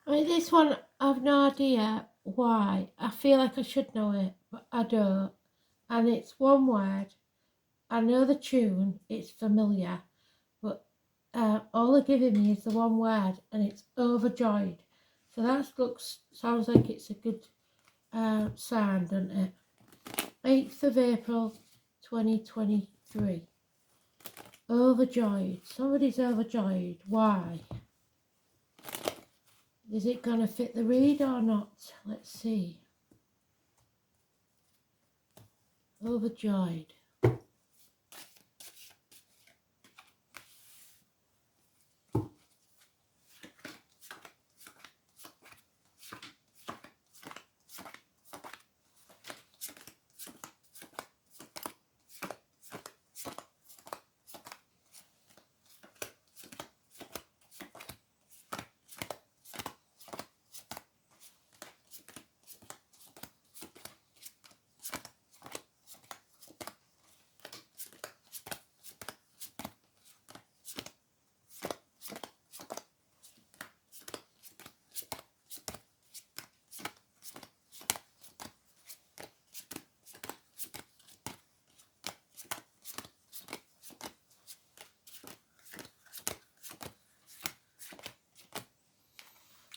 I mean, this one, I've no idea why. I feel like I should know it, but I don't. And it's one word. I know the tune, it's familiar, but all they're giving me is the one word, and it's overjoyed. So that sounds like it's a good sound, doesn't it? 8th of April 2023. Overjoyed. Somebody's overjoyed. Why? Is it going to fit the read or not? Let's see. Overjoyed.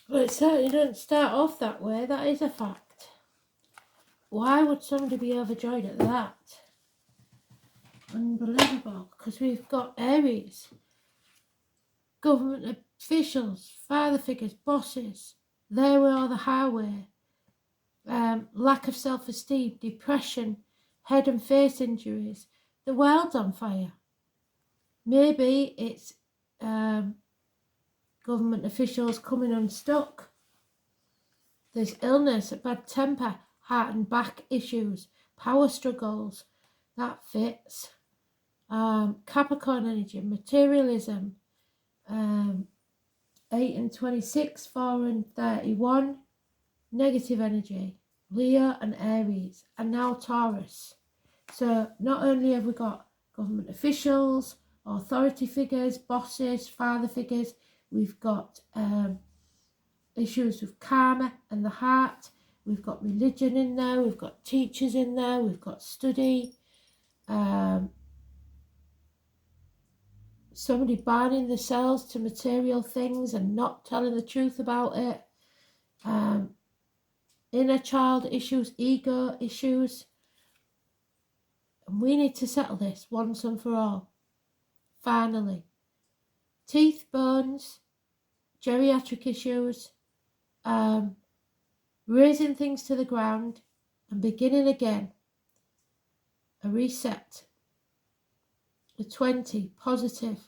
Well, it certainly doesn't start off that way. That is a fact. Why would somebody be overjoyed at that? Unbelievable. Because we've got Aries, government officials, father figures, bosses. They were all the highway. Lack of self-esteem, depression, head and face injuries. The world's on fire. Maybe it's government officials coming unstuck. There's illness, a bad temper, heart and back issues, power struggles. That fits. Capricorn energy, materialism. 8 and 26, 4 and 31. Negative energy. Leo and Aries. And now Taurus. So not only have we got government officials, authority figures, bosses, father figures, we've got issues with karma and the heart. We've got religion in there. We've got teachers in there. We've got study. Somebody binding themselves to material things and not telling the truth about it. Inner child issues, ego issues. And we need to settle this once and for all. Finally. Teeth, bones, geriatric issues, raising things to the ground and beginning again. A reset. The 20, positive.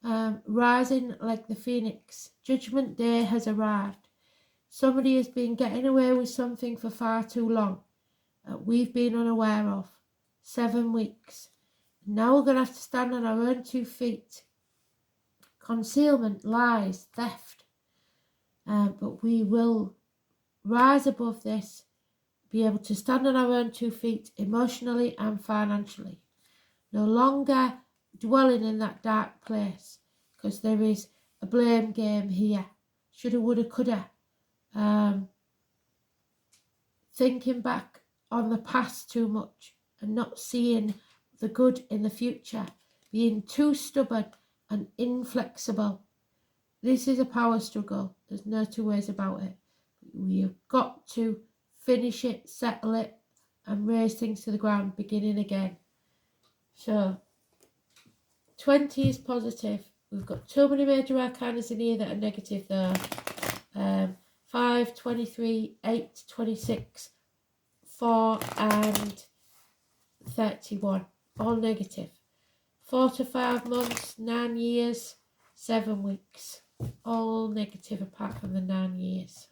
Rising like the phoenix. Judgment day has arrived. Somebody has been getting away with something for far too long that we've been unaware of. 7 weeks. Now we're going to have to stand on our own 2 feet. Concealment, lies, theft. But we will rise above this, be able to stand on our own 2 feet emotionally and financially. No longer dwelling in that dark place, because there is a blame game here. Shoulda, woulda, coulda. Thinking back on the past too much and not seeing the good in the future. Being too stubborn and inflexible. This is a power struggle. There's no two ways about it. We've got to finish it, settle it, and raise things to the ground, beginning again. So, 20 is positive. We've got too many major arcanas in here that are negative though. 5, 23, 8, 26, 4 and 31. All negative. 4 to 5 months, 9 years, 7 weeks. All negative apart from the 9 years.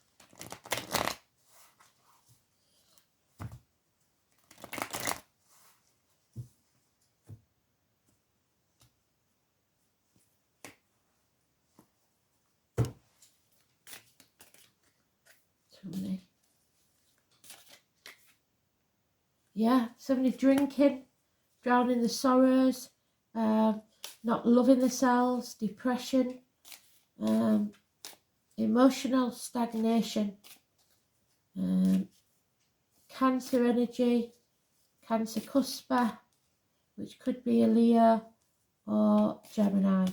Somebody. Yeah, somebody drinking, drowning the sorrows, not loving themselves, depression, emotional stagnation, Cancer energy, Cancer cuspa, which could be a Leo or Gemini.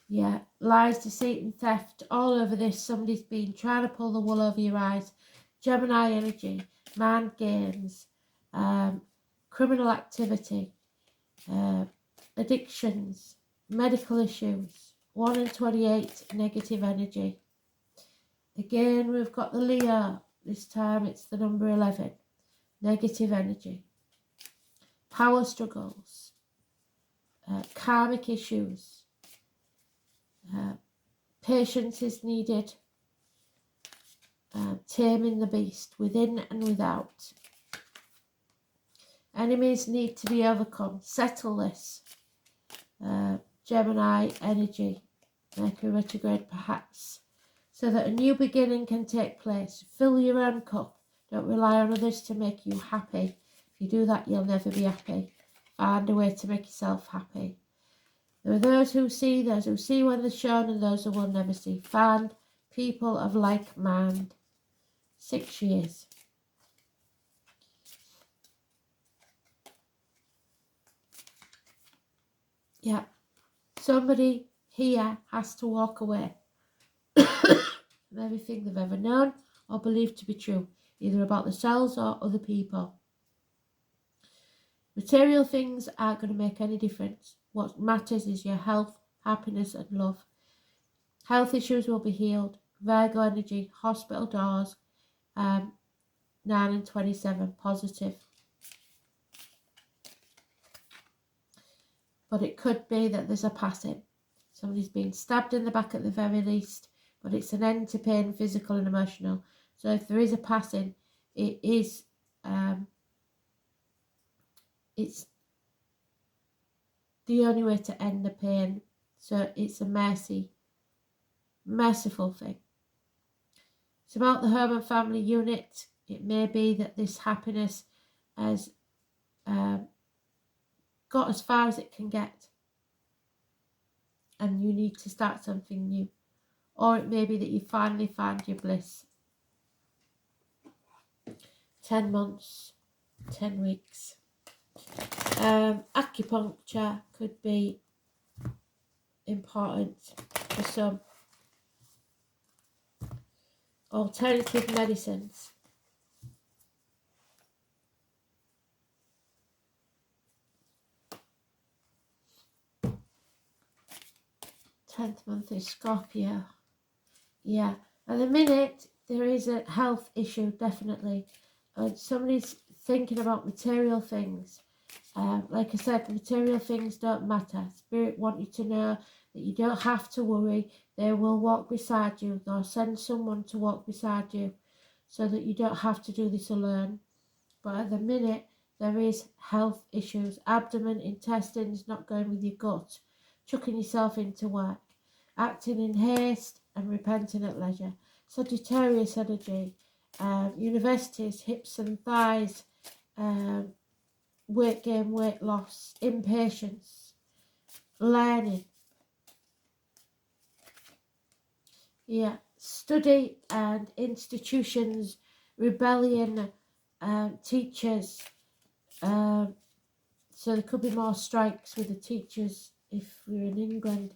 Yeah, lies, deceit and theft all over this. Somebody's been trying to pull the wool over your eyes. Gemini energy, mind games, criminal activity, addictions, medical issues. 1 in 28, negative energy. Again, we've got the Leo. This time it's the number 11, negative energy. Power struggles, karmic issues. Patience is needed. Taming the beast within and without. Enemies need to be overcome. Settle this. Gemini energy. Mercury retrograde perhaps. So that a new beginning can take place. Fill your own cup. Don't rely on others to make you happy. If you do that, you'll never be happy. Find a way to make yourself happy. There are those who see when they're shown, and those who will never see. Find people of like mind. 6 years. Yeah. Somebody here has to walk away from everything they've ever known or believed to be true, either about themselves or other people. Material things aren't going to make any difference. What matters is your health, happiness and love. Health issues will be healed. Virgo energy, hospital doors, 9 and 27, positive. But it could be that there's a passing. Somebody's been stabbed in the back at the very least, but it's an end to pain, physical and emotional. So if there is a passing, it is, it's the only way to end the pain. So it's a merciful thing. It's about the home and family unit. It may be that this happiness has got as far as it can get, and you need to start something new. Or it may be that you finally find your bliss. 10 months, 10 weeks. Acupuncture could be important for some. Alternative medicines. 10th month is Scorpio. Yeah, at the minute there is a health issue, definitely. Somebody's thinking about material things. Like I said, material things don't matter. Spirit want you to know that you don't have to worry. They will walk beside you. They'll send someone to walk beside you so that you don't have to do this alone. But at the minute, there is health issues. Abdomen, intestines, not going with your gut. Chucking yourself into work. Acting in haste and repenting at leisure. Sagittarius energy. Universities, hips and thighs. Weight gain, weight loss. Impatience. Learning. Yeah. Study and institutions. Rebellion. Teachers. So there could be more strikes with the teachers if we're in England.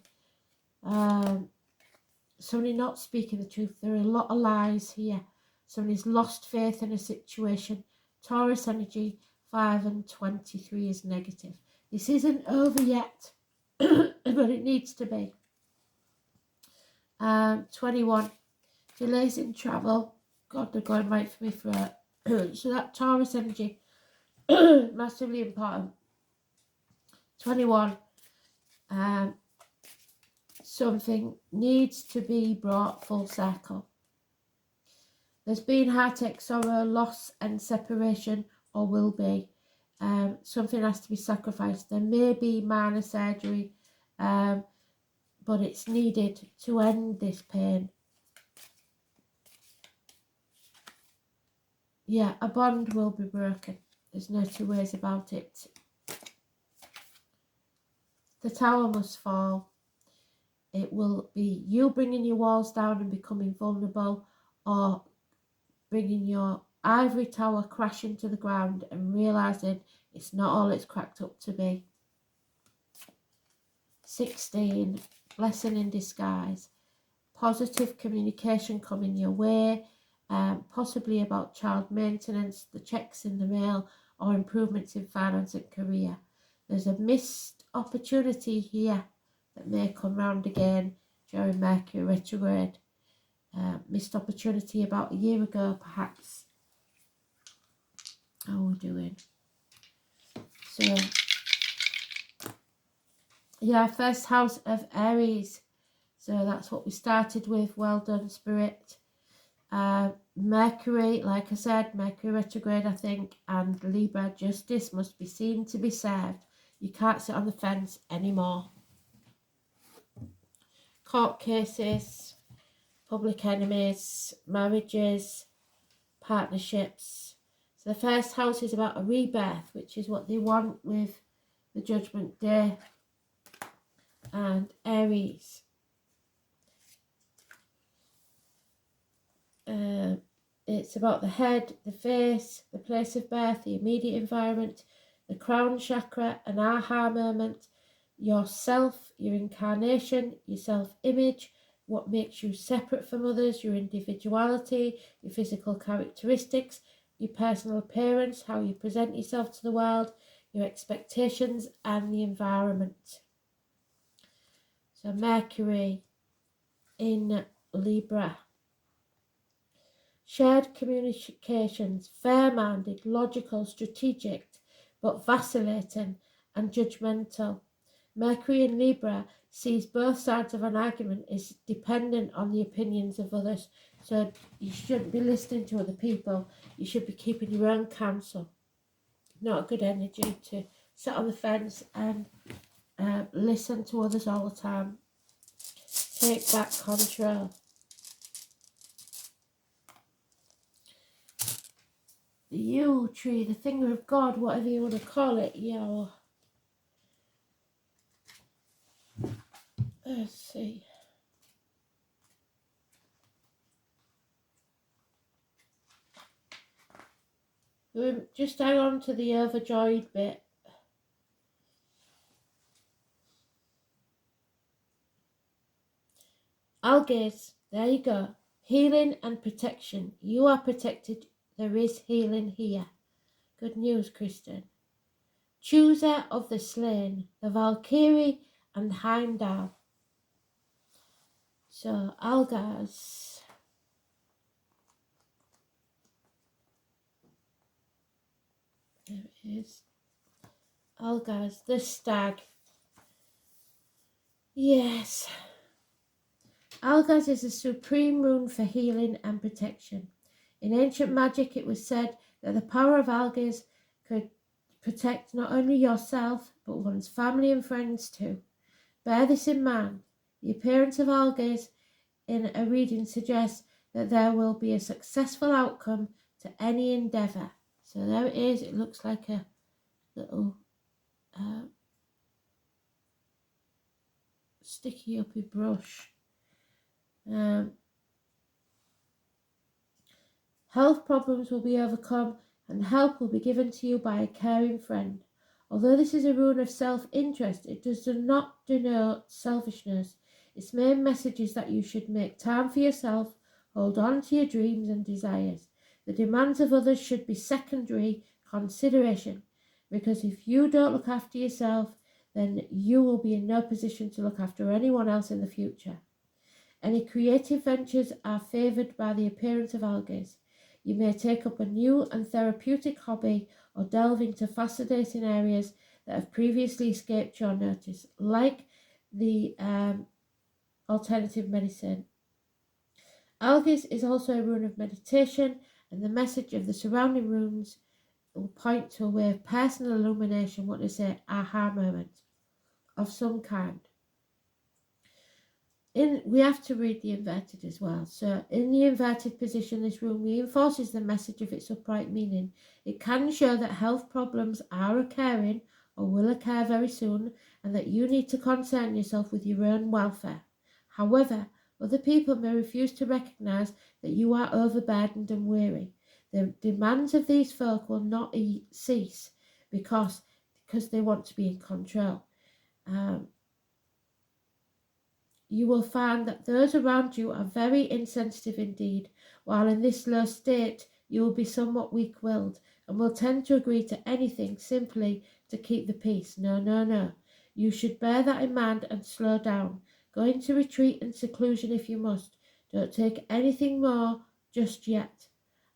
Somebody not speaking the truth. There are a lot of lies here. Somebody's lost faith in a situation. Taurus energy, 5 and 23 is negative. This isn't over yet, but it needs to be. 21, delays in travel. God, they're going right for me for it. So that Taurus energy, massively important. 21, something needs to be brought full circle. There's been heartache, sorrow, loss and separation, or will be. Something has to be sacrificed. There may be minor surgery, but it's needed to end this pain. Yeah, a bond will be broken. There's no two ways about it. The tower must fall. it will be you bringing your walls down and becoming vulnerable, or bringing your ivory tower crashing to the ground and realising it's not all it's cracked up to be. 16, blessing in disguise. Positive communication coming your way, possibly about child maintenance, the checks in the mail, or improvements in finance and career. There's a missed opportunity here that may come round again during Mercury retrograde. Missed opportunity about a year ago, perhaps. How are we doing? So, yeah, first house of Aries. So that's what we started with. Well done, Spirit. Mercury, like I said, Mercury retrograde, I think, and Libra, justice must be seen to be served. You can't sit on the fence anymore. Court cases, public enemies, marriages, partnerships. So the first house is about a rebirth, which is what they want with the Judgment Day. And Aries. It's about the head, the face, the place of birth, the immediate environment, the crown chakra, an aha moment, yourself, your incarnation, your self-image, what makes you separate from others, your individuality, your physical characteristics, your personal appearance, how you present yourself to the world, your expectations, and the environment. So Mercury in Libra. Shared communications, fair-minded, logical, strategic, but vacillating and judgmental. Mercury in Libra sees both sides of an argument is dependent on the opinions of others. So you shouldn't be listening to other people. You should be keeping your own counsel. Not a good energy to sit on the fence and listen to others all the time. Take back control. The Yule tree, the finger of God, whatever you want to call it, yeah. Let's see. Just hang on to the overjoyed bit. Algaze, there you go. Healing and protection. You are protected. There is healing here. Good news, Kristen. Chooser of the slain, the Valkyrie and Heimdall. So, Algaz. There it is. Algaz, the stag. Yes. Algaz is a supreme rune for healing and protection. In ancient magic, it was said that the power of Algaz could protect not only yourself, but one's family and friends too. Bear this in mind. The appearance of Algaz in a reading suggests that there will be a successful outcome to any endeavour. So there it is. It looks like a little sticky uppy brush. Health problems will be overcome and help will be given to you by a caring friend. Although this is a rune of self-interest, it does not denote selfishness. Its main message is that you should make time for yourself, hold on to your dreams and desires. The demands of others should be secondary consideration, because if you don't look after yourself, then you will be in no position to look after anyone else in the future. Any creative ventures are favoured by the appearance of Algaz. You may take up a new and therapeutic hobby or delve into fascinating areas that have previously escaped your notice, like the alternative medicine. Algaz is also a rune of meditation, and the message of the surrounding runes will point to a way of personal illumination, what they say, aha moment of some kind. We have to read the inverted as well. So in the inverted position, this rune reinforces the message of its upright meaning. It can show that health problems are occurring or will occur very soon, and that you need to concern yourself with your own welfare. However, other people may refuse to recognise that you are overburdened and weary. The demands of these folk will not cease because they want to be in control. You will find that those around you are very insensitive indeed. While in this low state, you will be somewhat weak-willed and will tend to agree to anything simply to keep the peace. No, no, no. You should bear that in mind and slow down. Go into retreat and seclusion if you must. Don't take anything more just yet.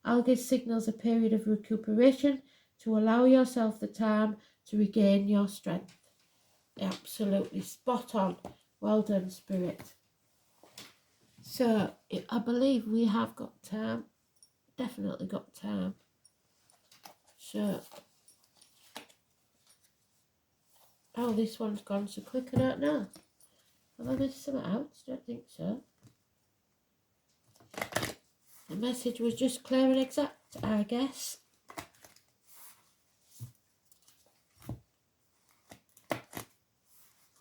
Algid signals a period of recuperation to allow yourself the time to regain your strength. Absolutely spot on. Well done, Spirit. So, I believe we have got time. Definitely got time. So, oh, this one's gone so quick, I don't know. Have I missed something out? I don't think so. The message was just clear and exact, I guess.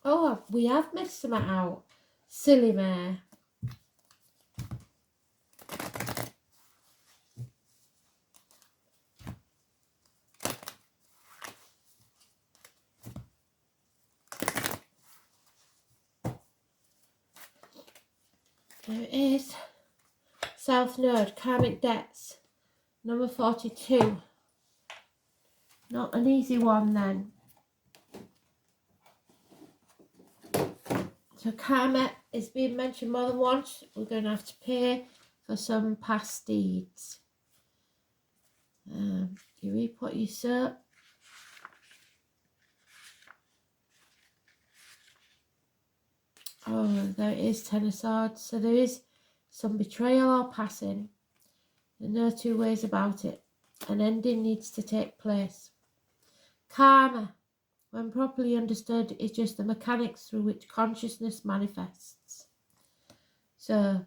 Oh, we have missed something out. Silly mare. There it is. South Node, Karmic Debts, number 42. Not an easy one then. So karma is being mentioned more than once. We're going to have to pay for some past deeds. You reap what you sow. Oh, there it is, Ten of Swords. So there is some betrayal or passing. There are no two ways about it. An ending needs to take place. Karma, when properly understood, is just the mechanics through which consciousness manifests. So,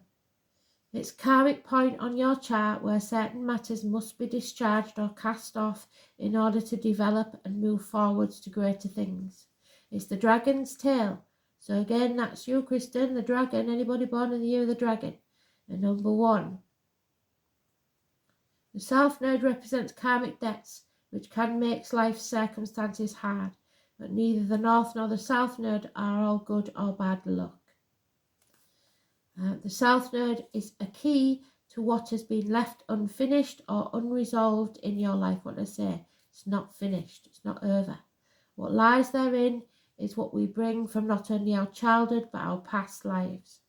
it's karmic point on your chart where certain matters must be discharged or cast off in order to develop and move forwards to greater things. It's the dragon's tail. So again, that's you, Kristen, the dragon. Anybody born in the year of the dragon? And number 1. The South Node represents karmic debts, which can make life's circumstances hard. But neither the North nor the South Node are all good or bad luck. The South Node is a key to what has been left unfinished or unresolved in your life. What I say, it's not finished, it's not over. What lies therein is what we bring from not only our childhood but our past lives.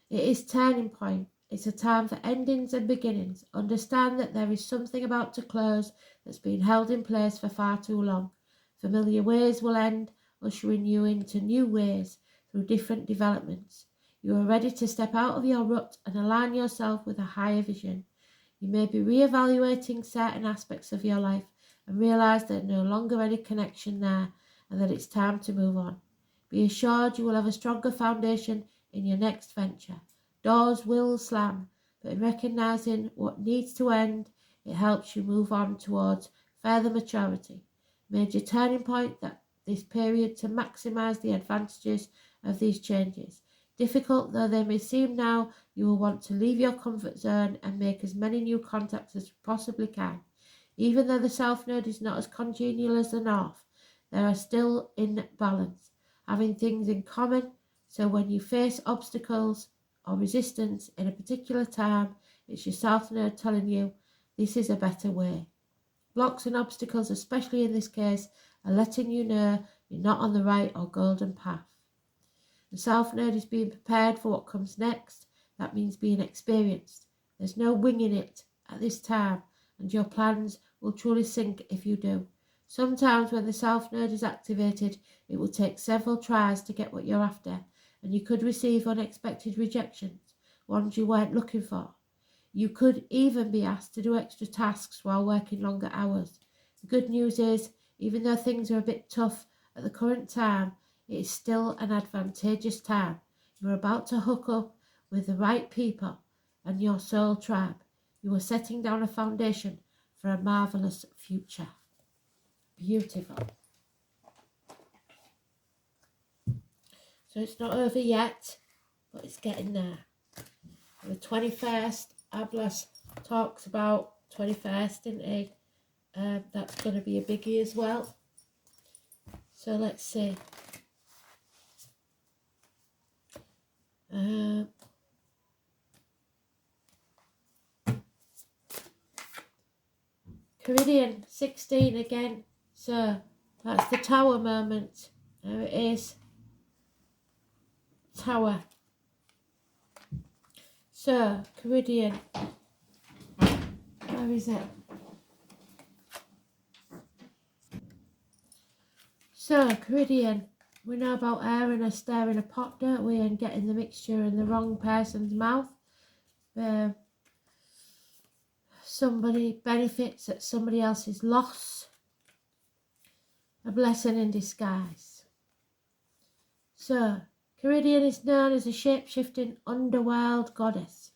It is turning point. It's a time for endings and beginnings. Understand that there is something about to close that's been held in place for far too long. Familiar ways will end, ushering you into new ways through different developments. You are ready to step out of your rut and align yourself with a higher vision. You may be re-evaluating certain aspects of your life and realise there's no longer any connection there and that it's time to move on. Be assured you will have a stronger foundation in your next venture. Doors will slam, but in recognising what needs to end, it helps you move on towards further maturity. Major turning point that this period to maximise the advantages of these changes. Difficult though they may seem now, you will want to leave your comfort zone and make as many new contacts as you possibly can. Even though the South Node is not as congenial as the North, they are still in balance, having things in common, so when you face obstacles or resistance in a particular time, it's your South Node telling you this is a better way. Blocks and obstacles, especially in this case, are letting you know you're not on the right or golden path. The South Node is being prepared for what comes next. That means being experienced. There's no winging it at this time, and your plans will truly sink if you do. Sometimes when the South Node is activated, it will take several tries to get what you're after, and you could receive unexpected rejections, ones you weren't looking for. You could even be asked to do extra tasks while working longer hours. The good news is, even though things are a bit tough at the current time, it is still an advantageous time. You're about to hook up with the right people and your soul tribe. You are setting down a foundation for a marvellous future. Beautiful. So it's not over yet, but it's getting there. The 21st, Ablas talks about 21st, didn't he? That's going to be a biggie as well. So let's see. Caridian 16 again. So that's the Tower moment. There it is. Tower. So Caridian. Where is it? So Caridian. We know about air and a stir in a pot, don't we? And getting the mixture in the wrong person's mouth. Somebody benefits at somebody else's loss. A blessing in disguise. So, Caridian is known as a shape-shifting underworld goddess.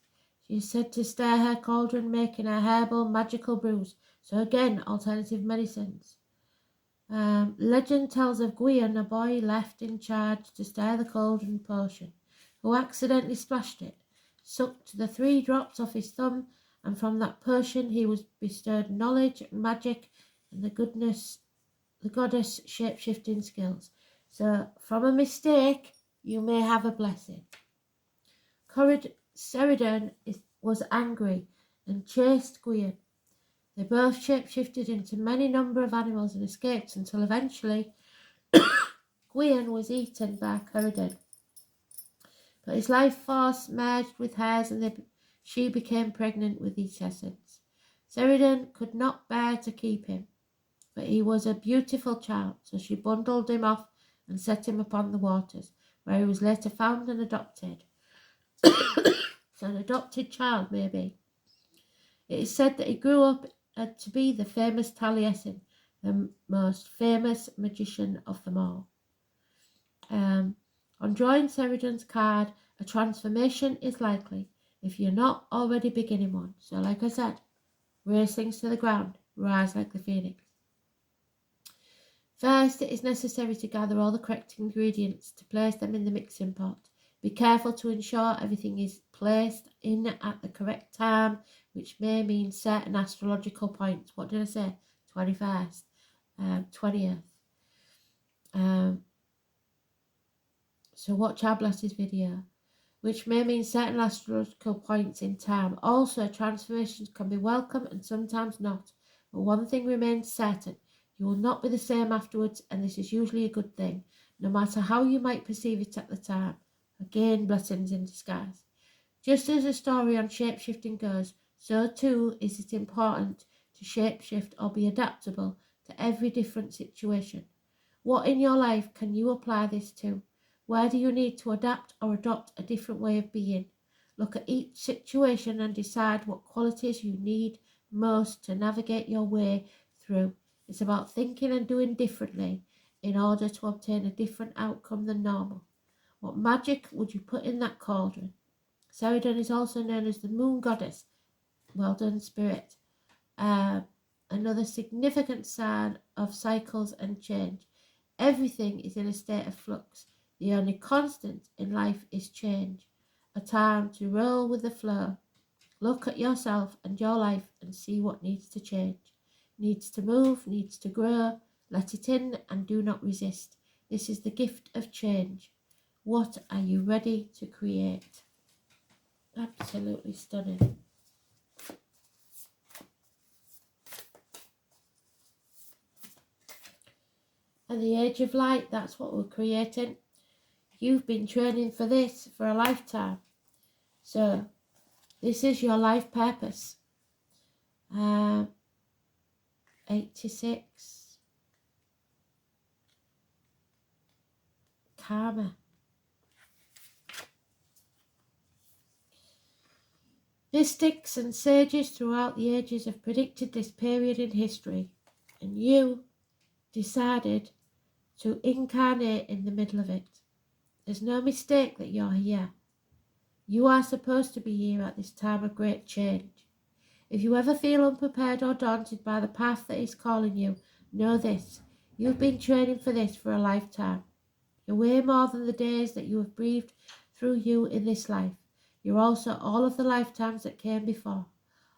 She is said to stir her cauldron, making her herbal magical brews. So again, alternative medicines. Legend tells of Gwion, a boy left in charge to stir the cauldron potion, who accidentally splashed it, sucked the 3 drops off his thumb, and from that potion he was bestowed knowledge, magic, and the goddess shape-shifting skills. So from a mistake, you may have a blessing. Ceridon was angry and chased Gwion. They both shape-shifted into many number of animals and escaped until eventually Gwion was eaten by Ceridon. But his life force merged with hers and she became pregnant with its essence. Ceridon could not bear to keep him, but he was a beautiful child, so she bundled him off and set him upon the waters, where he was later found and adopted. So an adopted child, maybe. It is said that he grew up to be the famous Taliesin, the most famous magician of them all. On drawing Ceridon's card, a transformation is likely if you're not already beginning one. So like I said, raise things to the ground, rise like the phoenix. First, it is necessary to gather all the correct ingredients to place them in the mixing pot. Be careful to ensure everything is placed in at the correct time, which may mean certain astrological points. What did I say? 21st, 20th. So watch Ablas's video, which may mean certain astrological points in time. Also, transformations can be welcome and sometimes not. But one thing remains certain. You will not be the same afterwards, and this is usually a good thing, no matter how you might perceive it at the time. Again, blessings in disguise. Just as a story on shapeshifting goes, so too is it important to shapeshift or be adaptable to every different situation. What in your life can you apply this to? Where do you need to adapt or adopt a different way of being? Look at each situation and decide what qualities you need most to navigate your way through. It's about thinking and doing differently in order to obtain a different outcome than normal. What magic would you put in that cauldron? Ceridon is also known as the moon goddess. Well done, spirit. Another significant sign of cycles and change. Everything is in a state of flux. The only constant in life is change. A time to roll with the flow. Look at yourself and your life and see what needs to change. Needs to move, needs to grow. Let it in and do not resist. This is the gift of change. What are you ready to create? Absolutely stunning. And the age of light, that's what we're creating. You've been training for this for a lifetime. So this is your life purpose. 86. Karma. Mystics and sages throughout the ages have predicted this period in history, and you decided to incarnate in the middle of it. There's no mistake that you're here. You are supposed to be here at this time of great change. If you ever feel unprepared or daunted by the path that is calling you, know this. You've been training for this for a lifetime. You're way more than the days that you have breathed through you in this life. You're also all of the lifetimes that came before.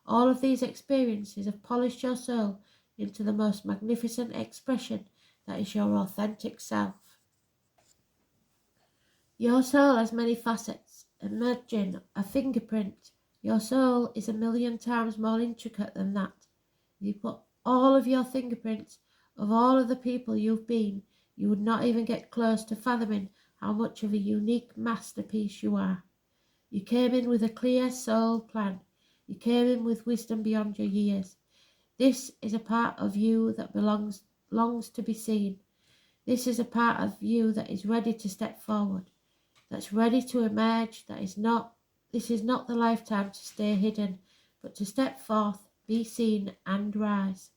All of these experiences have polished your soul into the most magnificent expression that is your authentic self. Your soul has many facets. Imagine a fingerprint. Your soul is 1,000,000 times more intricate than that. If you put all of your fingerprints of all of the people you've been, you would not even get close to fathoming how much of a unique masterpiece you are. You came in with a clear soul plan. You came in with wisdom beyond your years. This is a part of you that longs to be seen. This is a part of you that is ready to step forward, that's ready to emerge. This is not the lifetime to stay hidden, but to step forth, be seen, and rise.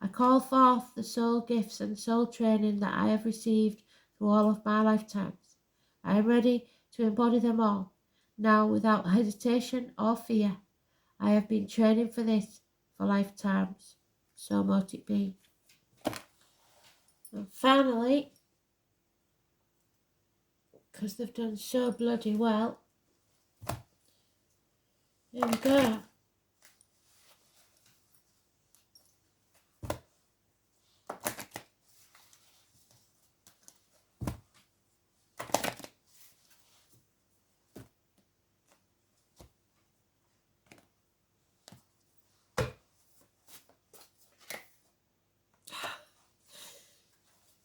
I call forth the soul gifts and soul training that I have received through all of my lifetimes. I am ready to embody them all, now without hesitation or fear. I have been training for this for lifetimes. So mote it be. And finally, because they've done so bloody well, here we go.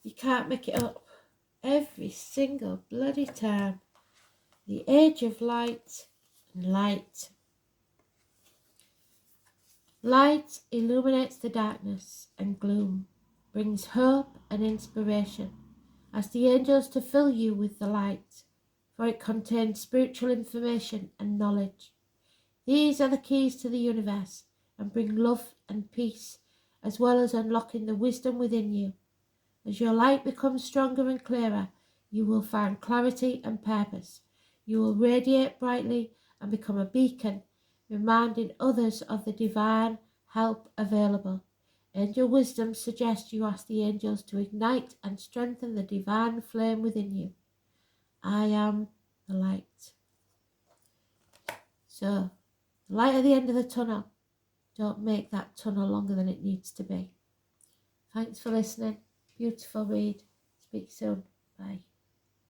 You can't make it up. Every single bloody time. The age of light and light. Light illuminates the darkness and gloom, brings hope and inspiration. Ask the angels to fill you with the light, for it contains spiritual information and knowledge. These are the keys to the universe and bring love and peace, as well as unlocking the wisdom within you. As your light becomes stronger and clearer, you will find clarity and purpose. You will radiate brightly and become a beacon, reminding others of the divine help available. Angel wisdom suggests you ask the angels to ignite and strengthen the divine flame within you. I am the light. So, the light at the end of the tunnel. Don't make that tunnel longer than it needs to be. Thanks for listening. Beautiful read. Speak soon. Bye.